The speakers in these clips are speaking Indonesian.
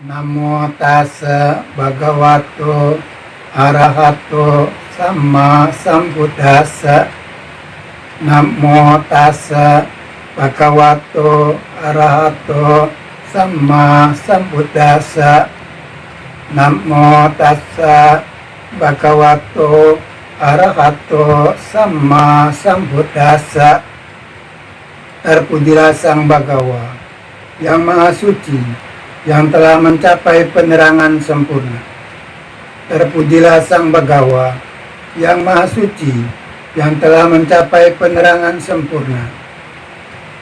Namo tassa bhagavato arahato sama sambuddhassa. Namo tassa bhagavato arahato sama sambuddhassa. Namo tassa bhagavato arahato sama sambuddhassa. Terpujilah Sang Bhagawa yang Maha Suci, yang telah mencapai penerangan sempurna. Terpujilah Sang Bhagawa yang Maha Suci, yang telah mencapai penerangan sempurna.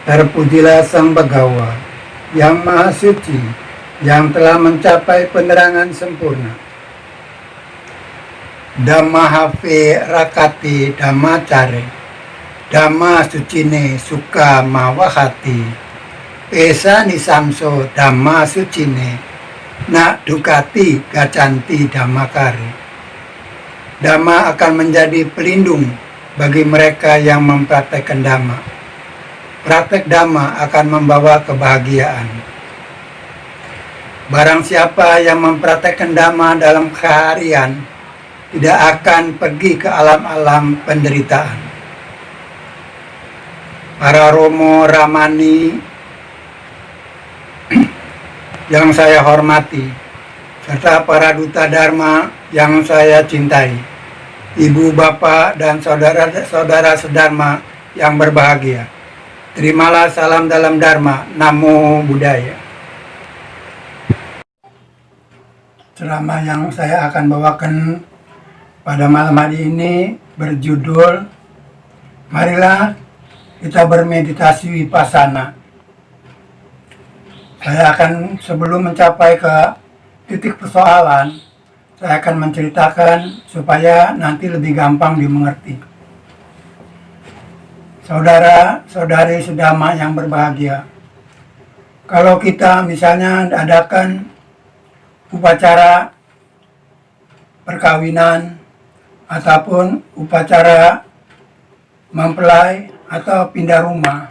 Terpujilah Sang Bhagawa yang Maha Suci, yang telah mencapai penerangan sempurna. Dhammahave rakati dhammacare, Dhamma sucine suka mawahati, Esa nisamso dhamma sucine, nak dukati gacanti dhammakari. Dhamma akan menjadi pelindung bagi mereka yang mempraktekkan Dhamma. Praktek Dhamma akan membawa kebahagiaan. Barang siapa yang mempraktekkan Dhamma dalam keseharian, tidak akan pergi ke alam-alam penderitaan. Para Romo Ramani yang saya hormati, serta para duta Dharma yang saya cintai, ibu, bapak, dan saudara-saudara sedharma yang berbahagia, terimalah salam dalam Dharma. Namo Buddhaya. Ceramah yang saya akan bawakan pada malam hari ini berjudul Marilah kita bermeditasi Vipassana. Saya akan, sebelum mencapai ke titik persoalan, saya akan menceritakan supaya nanti lebih gampang dimengerti. Saudara-saudari sedhamma yang berbahagia, kalau kita misalnya adakan upacara perkawinan ataupun upacara mempelai atau pindah rumah,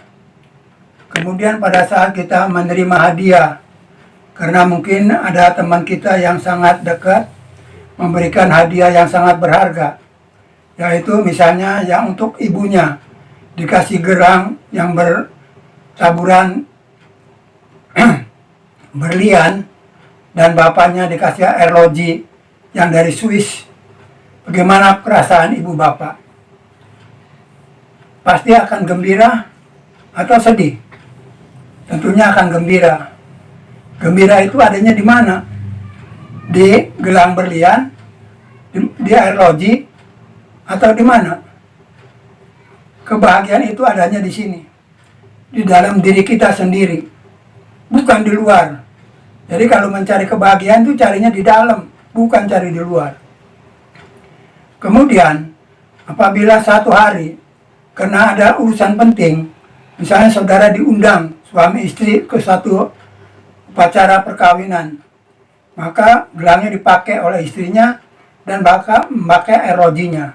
kemudian pada saat kita menerima hadiah, karena mungkin ada teman kita yang sangat dekat memberikan hadiah yang sangat berharga, yaitu misalnya yang untuk ibunya dikasih gerang yang bertaburan berlian, dan bapaknya dikasih arloji yang dari Swiss. Bagaimana perasaan ibu bapak? Pasti akan gembira atau sedih? Tentunya akan gembira. Gembira itu adanya di mana? Di gelang berlian, di arloji, atau di mana? Kebahagiaan itu adanya di sini, di dalam diri kita sendiri, bukan di luar. Jadi kalau mencari kebahagiaan itu carinya di dalam, bukan cari di luar. Kemudian apabila satu hari karena ada urusan penting, misalnya saudara diundang suami istri ke satu upacara perkawinan, maka gelangnya dipakai oleh istrinya dan bakal memakai arlojinya.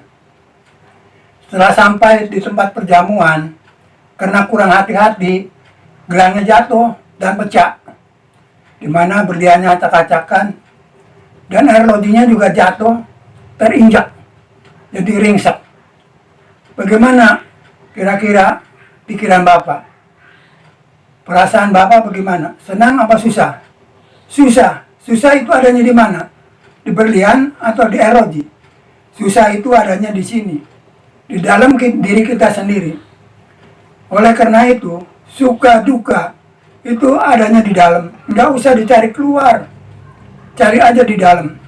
Setelah sampai di tempat perjamuan, karena kurang hati-hati, gelangnya jatuh dan pecah, di mana berliannya acak-acakan, dan arlojinya juga jatuh, terinjak, jadi ringsek. Bagaimana kira-kira pikiran Bapak? Perasaan Bapak bagaimana? Senang apa susah? Susah. Susah itu adanya di mana? Di berlian atau di arloji? Susah itu adanya di sini, di dalam diri kita sendiri. Oleh karena itu, suka duka itu adanya di dalam. Nggak usah dicari keluar, cari aja di dalam.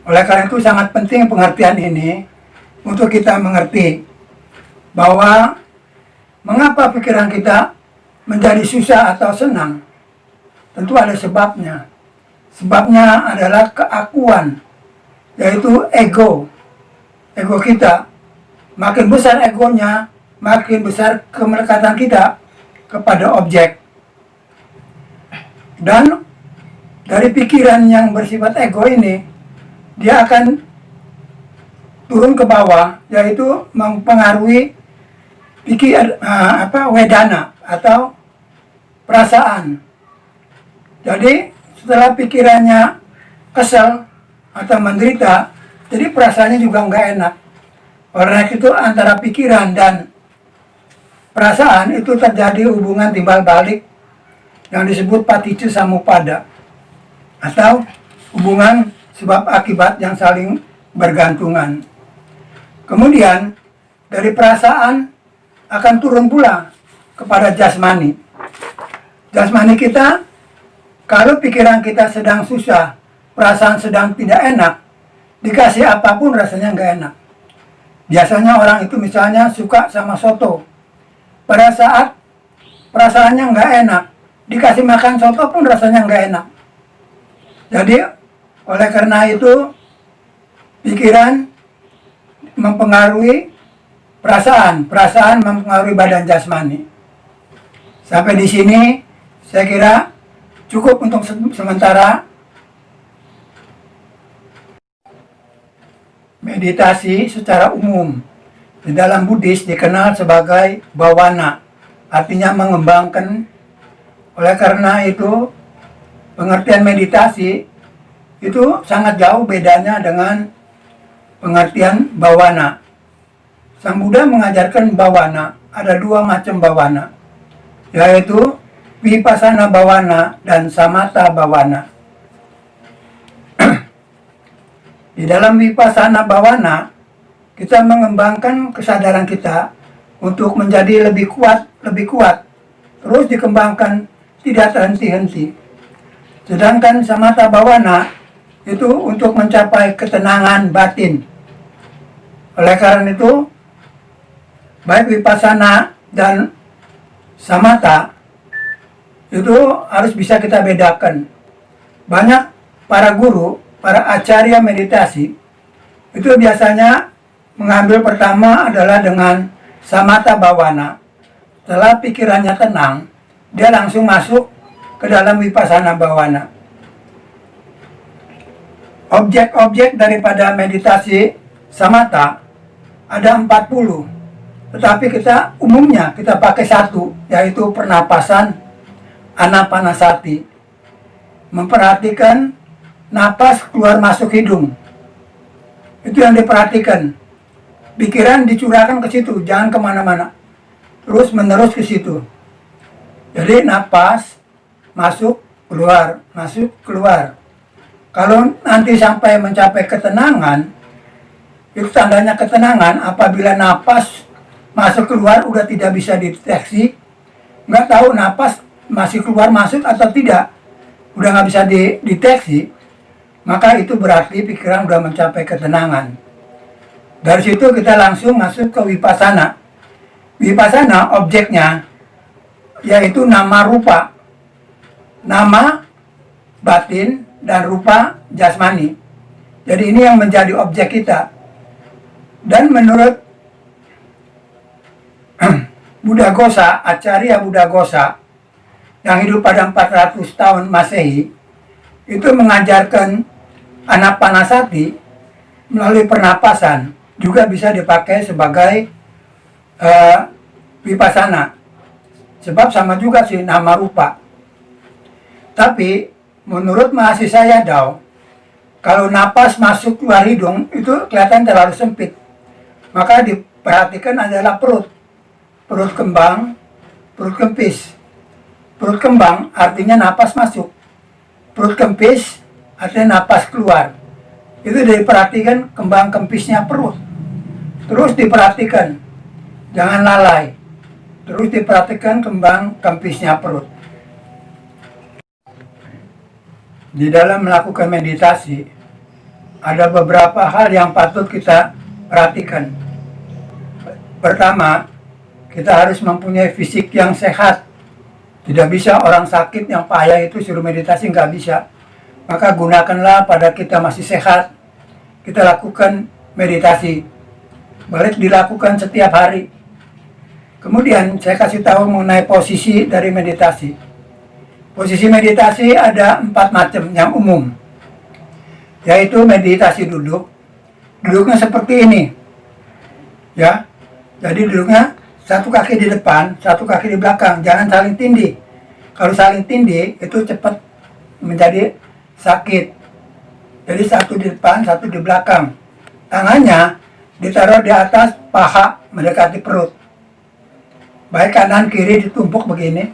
Oleh karena itu sangat penting pengertian ini untuk kita mengerti bahwa mengapa pikiran kita menjadi susah atau senang. Tentu ada sebabnya. Sebabnya adalah keakuan, yaitu ego. Ego kita, makin besar egonya, makin besar kemelekatan kita kepada objek. Dan dari pikiran yang bersifat ego ini, dia akan turun ke bawah, yaitu mempengaruhi wedana atau perasaan. Jadi setelah pikirannya kesel atau menderita, jadi perasaannya juga nggak enak. Karena itu antara pikiran dan perasaan itu terjadi hubungan timbal balik yang disebut paticca samuppada, atau hubungan sebab akibat yang saling bergantungan. Kemudian dari perasaan akan turun pula kepada jasmani. Jasmani kita, kalau pikiran kita sedang susah, perasaan sedang tidak enak, dikasih apapun rasanya nggak enak. Biasanya orang itu misalnya suka sama soto. Pada saat perasaannya nggak enak, dikasih makan soto pun rasanya nggak enak. Jadi oleh karena itu pikiran mempengaruhi perasaan, perasaan mempengaruhi badan jasmani. Sampai di sini saya kira cukup untuk sementara. Meditasi secara umum di dalam Buddhis dikenal sebagai bawana, artinya mengembangkan. Oleh karena itu pengertian meditasi itu sangat jauh bedanya dengan pengertian bawana. Sang Buddha mengajarkan bawana, ada dua macam bawana, yaitu vipassana bawana dan samatha bawana. Di dalam vipassana bawana, kita mengembangkan kesadaran kita untuk menjadi lebih kuat, terus dikembangkan, tidak terhenti-henti. Sedangkan samatha bawana itu untuk mencapai ketenangan batin. Oleh karena itu, baik vipassana dan samatha itu harus bisa kita bedakan. Banyak para guru, para acarya meditasi itu biasanya mengambil pertama adalah dengan samatha bawana. Setelah pikirannya tenang, dia langsung masuk ke dalam vipassana bawana. Objek-objek daripada meditasi samatha ada 40, tetapi kita umumnya kita pakai satu, yaitu pernapasan anapanasati. Memperhatikan napas keluar masuk hidung. Itu yang diperhatikan. Pikiran dicurahkan ke situ, jangan kemana-mana. Terus menerus ke situ. Jadi napas masuk keluar, masuk keluar. Kalau nanti sampai mencapai ketenangan, itu tandanya ketenangan. Apabila napas masuk keluar udah tidak bisa dideteksi, nggak tahu napas masih keluar masuk atau tidak, udah nggak bisa dideteksi, maka itu berarti pikiran udah mencapai ketenangan. Dari situ kita langsung masuk ke vipassana. Vipassana objeknya yaitu nama rupa, nama batin dan rupa jasmani. Jadi ini yang menjadi objek kita. Dan menurut Buddhaghosa, Acarya Buddhaghosa yang hidup pada 400 tahun Masehi, itu mengajarkan anapanasati melalui pernapasan juga bisa dipakai sebagai vipassana. Sebab sama juga sih nama rupa. Tapi menurut mahasiswa Yadao, kalau napas masuk keluar hidung itu kelihatan terlalu sempit. Maka diperhatikan adalah perut. Perut kembang, perut kempis. Perut kembang artinya napas masuk. Perut kempis artinya napas keluar. Itu diperhatikan kembang kempisnya perut. Terus diperhatikan, jangan lalai. Terus diperhatikan kembang kempisnya perut. Di dalam melakukan meditasi, ada beberapa hal yang patut kita perhatikan. Pertama, kita harus mempunyai fisik yang sehat. Tidak bisa orang sakit yang payah itu suruh meditasi, nggak bisa. Maka gunakanlah pada kita masih sehat, kita lakukan meditasi. Balik dilakukan setiap hari. Kemudian saya kasih tahu mengenai posisi dari meditasi. Posisi meditasi ada 4 macam yang umum, yaitu meditasi duduk. Duduknya seperti ini, ya. Jadi duduknya satu kaki di depan, satu kaki di belakang. Jangan saling tindih. Kalau saling tindih itu cepat menjadi sakit. Jadi satu di depan, satu di belakang. Tangannya ditaruh di atas paha mendekati perut. Baik kanan kiri ditumpuk begini.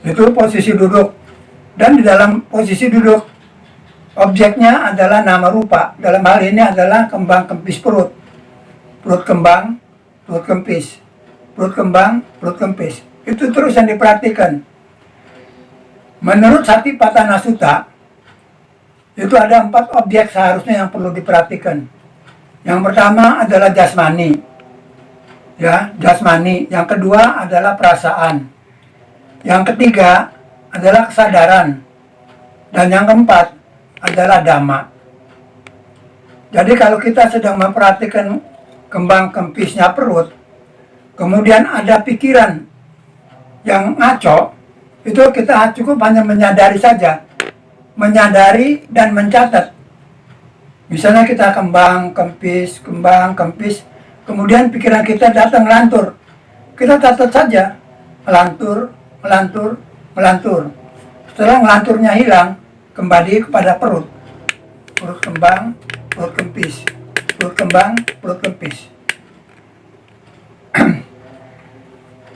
Itu posisi duduk. Dan di dalam posisi duduk, objeknya adalah nama rupa. Dalam hal ini adalah kembang kempis perut. Perut kembang, perut kempis. Perut kembang, perut kempis. Itu terus yang diperhatikan. Menurut Satipatthana Sutta, itu ada 4 objek seharusnya yang perlu diperhatikan. Yang pertama adalah jasmani. Ya, jasmani. Yang kedua adalah perasaan. Yang ketiga adalah kesadaran. Dan yang keempat adalah dhamma. Jadi kalau kita sedang memperhatikan kembang kempisnya perut, kemudian ada pikiran yang ngaco, itu kita cukup hanya menyadari saja. Menyadari dan mencatat. Misalnya kita kembang kempis, kemudian pikiran kita datang melantur. Kita catat saja, melantur. Setelah melanturnya hilang, kembali kepada perut. Perut kembang, perut kempis. Perut kembang, perut kempis.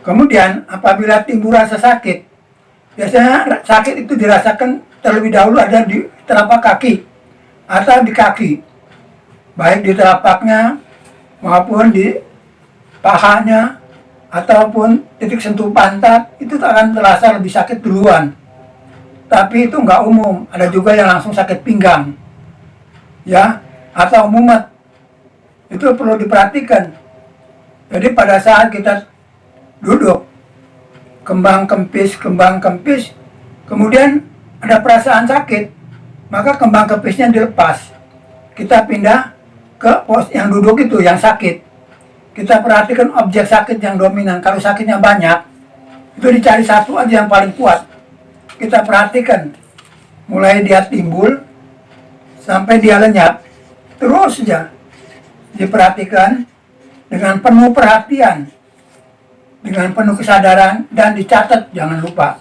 Kemudian apabila timbul rasa sakit, biasanya sakit itu dirasakan terlebih dahulu ada di telapak kaki atau di kaki. Baik di telapaknya maupun di pahanya ataupun titik sentuh pantat, itu akan terasa lebih sakit duluan. Tapi itu nggak umum, ada juga yang langsung sakit pinggang, ya, atau mumet. Itu perlu diperhatikan. Jadi pada saat kita duduk, kembang kempis, kemudian ada perasaan sakit, maka kembang kempisnya dilepas. Kita pindah ke pos yang duduk itu, yang sakit. Kita perhatikan objek sakit yang dominan. Kalau sakitnya banyak, itu dicari satu aja yang paling kuat. Kita perhatikan, mulai dia timbul, sampai dia lenyap. Terus saja diperhatikan dengan penuh perhatian, dengan penuh kesadaran, dan dicatat, jangan lupa.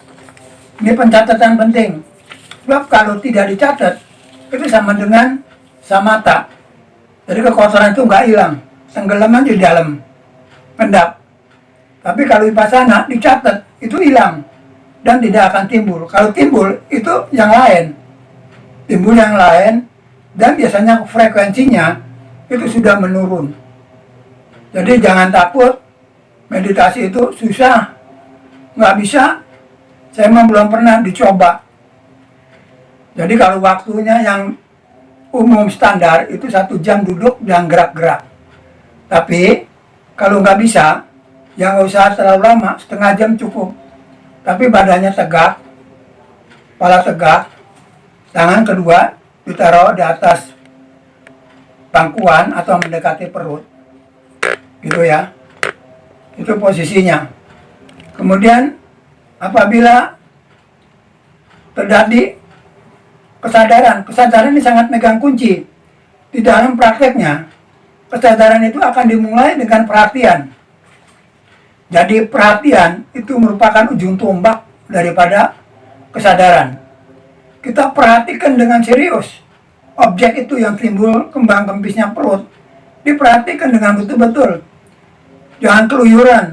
Ini pencatatan penting. Sebab kalau tidak dicatat, itu sama dengan samata. Jadi kekotoran itu nggak hilang, tenggelam aja di dalam, pendap. Tapi kalau vipassana dicatat, itu hilang dan tidak akan timbul. Kalau timbul itu yang lain, timbul yang lain, dan biasanya frekuensinya itu sudah menurun. Jadi jangan takut, meditasi itu susah, nggak bisa. Saya memang belum pernah dicoba. Jadi kalau waktunya yang umum standar itu 1 jam duduk dan gerak-gerak. Tapi kalau nggak bisa, ya nggak usah terlalu lama, setengah jam cukup. Tapi badannya tegak, kepala tegak, tangan kedua ditaruh di atas pangkuan atau mendekati perut, gitu ya. Itu posisinya. Kemudian apabila terjadi kesadaran ini sangat megang kunci. Di dalam prakteknya, kesadaran itu akan dimulai dengan perhatian. Jadi perhatian itu merupakan ujung tombak daripada kesadaran. Kita perhatikan dengan serius. Objek itu yang timbul kembang kempisnya perut, diperhatikan dengan betul-betul. Jangan keluyuran.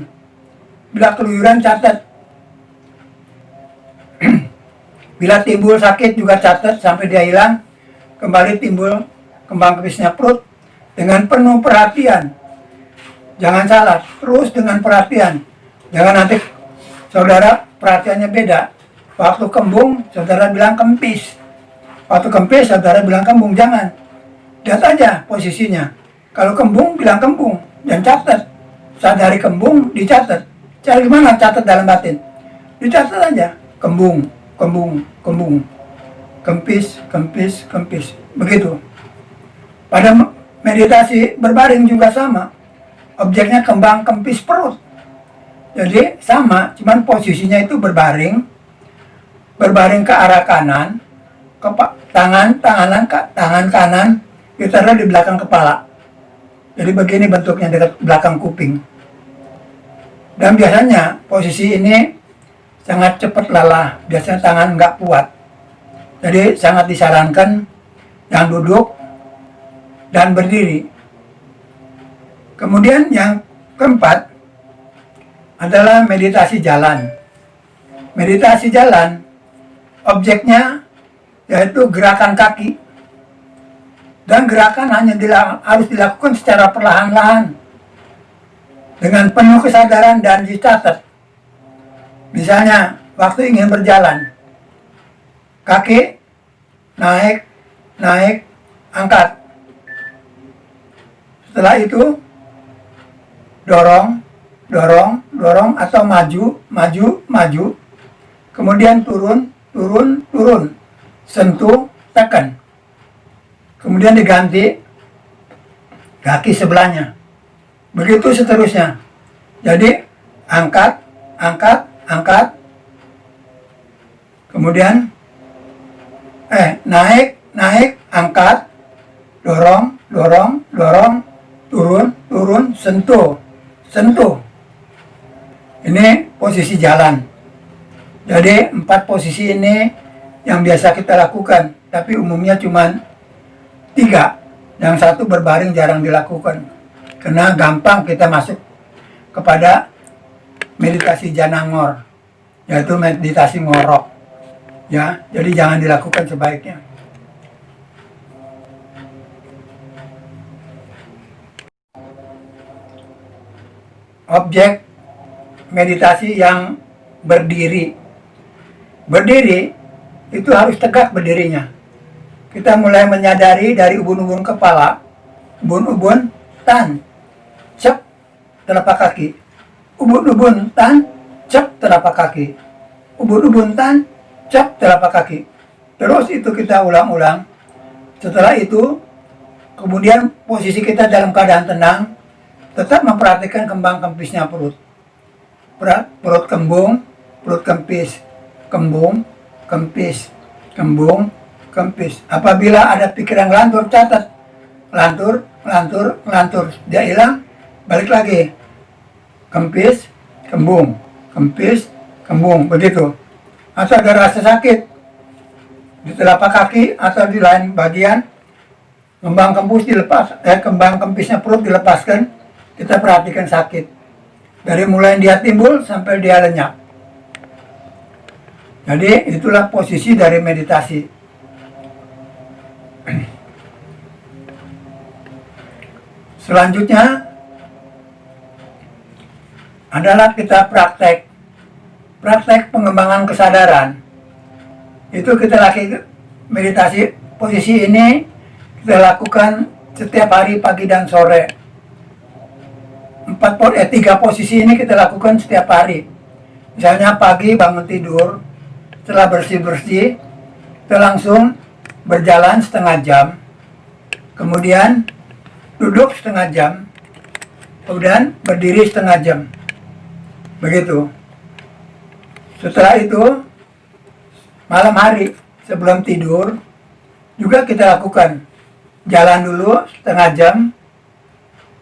Bila keluyuran, catat. Bila timbul sakit juga catat sampai dia hilang. Kembali timbul kembang kempisnya perut dengan penuh perhatian. Jangan salah, terus dengan perhatian. Jangan nanti saudara perhatiannya beda. Waktu kembung, saudara bilang kempis. Waktu kempis, saudara bilang kembung. Jangan. Lihat aja posisinya. Kalau kembung, bilang kembung. Dan catat. Sadari kembung, dicatat. Cara gimana catat dalam batin? Dicatat aja. Kembung, kembung, kembung. Kempis, kempis, kempis. Begitu. Pada meditasi berbaring juga sama. Objeknya kembang kempis perut. Jadi sama, cuman posisinya itu berbaring. Berbaring ke arah kanan. Tangan kanan ditaruh di belakang kepala. Jadi begini bentuknya, dekat belakang kuping. Dan biasanya posisi ini sangat cepat lelah, biasanya tangan nggak kuat. Jadi sangat disarankan yang duduk dan berdiri. Kemudian yang keempat adalah meditasi jalan. Meditasi jalan, objeknya yaitu gerakan kaki. Dan gerakan hanya harus dilakukan secara perlahan-lahan, dengan penuh kesadaran dan dicatat. Misalnya, waktu ingin berjalan, kaki naik, angkat. Setelah itu, dorong, atau maju. Kemudian turun, sentuh, tekan. Kemudian diganti kaki sebelahnya. Begitu seterusnya. Jadi angkat. Kemudian naik, angkat, dorong, turun, sentuh. Ini posisi jalan. Jadi 4 posisi ini yang biasa kita lakukan, tapi umumnya cuma 3. Yang 1 berbaring jarang dilakukan, karena gampang kita masuk kepada meditasi janangor, yaitu meditasi ngorok. Ya, jadi jangan dilakukan sebaiknya. Objek meditasi yang berdiri. Berdiri itu harus tegak berdirinya. Kita mulai menyadari dari ubun-ubun kepala, ubun-ubun, tan, cep, telapak kaki. Ubun-ubun, tan, cep, telapak kaki. Ubun-ubun, tan, cep, telapak kaki. Terus itu kita ulang-ulang. Setelah itu, kemudian posisi kita dalam keadaan tenang, tetap memperhatikan kembang kempisnya perut. Perut kembung, perut kempis, kembung, kempis, kembung, kempis. Apabila ada pikiran ngelantur, catat. Ngelantur. Dia hilang, balik lagi. Kempis, kembung. Begitu. Atau ada rasa sakit di telapak kaki atau di lain bagian, kembang kempisnya perut dilepaskan, kita perhatikan sakit. Dari mulai dia timbul sampai dia lenyap. Jadi itulah posisi dari meditasi. Selanjutnya adalah kita praktek pengembangan kesadaran. Itu kita meditasi posisi ini kita lakukan setiap hari pagi dan sore. 3 posisi ini kita lakukan setiap hari. Misalnya pagi bangun tidur, setelah bersih-bersih, kita langsung berjalan setengah jam, kemudian duduk setengah jam, kemudian berdiri setengah jam. Begitu. Setelah itu, malam hari sebelum tidur, juga kita lakukan. Jalan dulu setengah jam,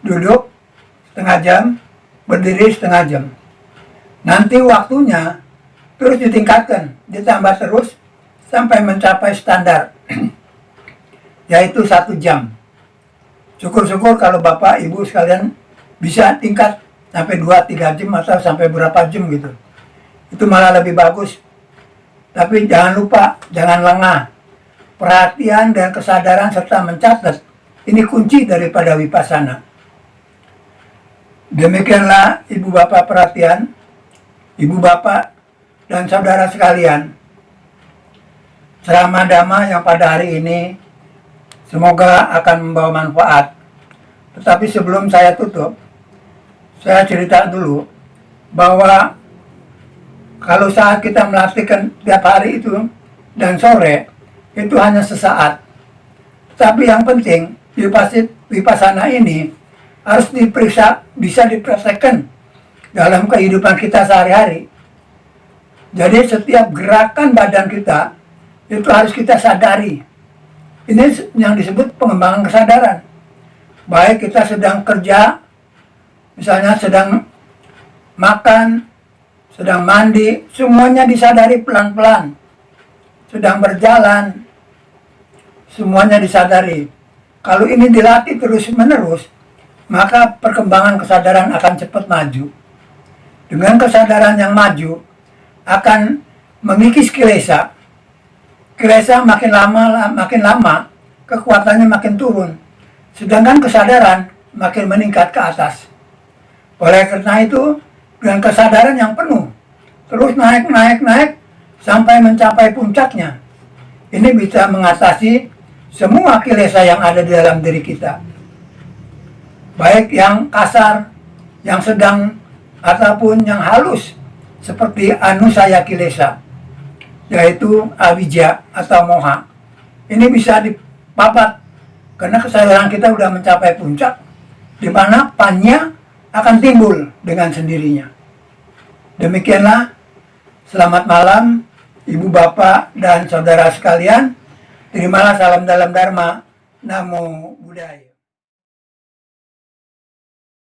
duduk setengah jam, berdiri setengah jam. Nanti waktunya terus ditingkatkan, ditambah terus sampai mencapai standar, yaitu 1 jam. Syukur-syukur kalau Bapak Ibu sekalian bisa tingkat sampai 2-3 jam atau sampai berapa jam gitu. Itu malah lebih bagus. Tapi jangan lupa, jangan lengah. Perhatian dan kesadaran serta mencatat, ini kunci daripada Vipassana. Demikianlah Ibu Bapak perhatian, Ibu Bapak dan saudara sekalian. Ceramah Dhamma yang pada hari ini semoga akan membawa manfaat. Tetapi sebelum saya tutup, saya cerita dulu bahwa kalau saat kita melatihkan tiap hari itu dan sore, itu hanya sesaat. Tapi yang penting, Vipassana ini harus diperiksa, bisa dipraktekkan dalam kehidupan kita sehari-hari. Jadi setiap gerakan badan kita, itu harus kita sadari. Ini yang disebut pengembangan kesadaran. Baik kita sedang kerja, misalnya sedang makan, sedang mandi, semuanya disadari pelan-pelan. Sedang berjalan, semuanya disadari. Kalau ini dilatih terus-menerus, maka perkembangan kesadaran akan cepat maju. Dengan kesadaran yang maju, akan mengikis kilesa. Kilesa makin lama, kekuatannya makin turun. Sedangkan kesadaran makin meningkat ke atas. Oleh karena itu, dengan kesadaran yang penuh, terus naik, sampai mencapai puncaknya. Ini bisa mengatasi semua kilesa yang ada di dalam diri kita. Baik yang kasar, yang sedang, ataupun yang halus, seperti anusaya kilesa, yaitu awija atau moha. Ini bisa dipapat, karena kesadaran kita sudah mencapai puncak, di mana panya akan timbul dengan sendirinya. Demikianlah, selamat malam, Ibu, Bapak, dan saudara sekalian. Terimalah salam dalam Dharma. Namo Buddhaya.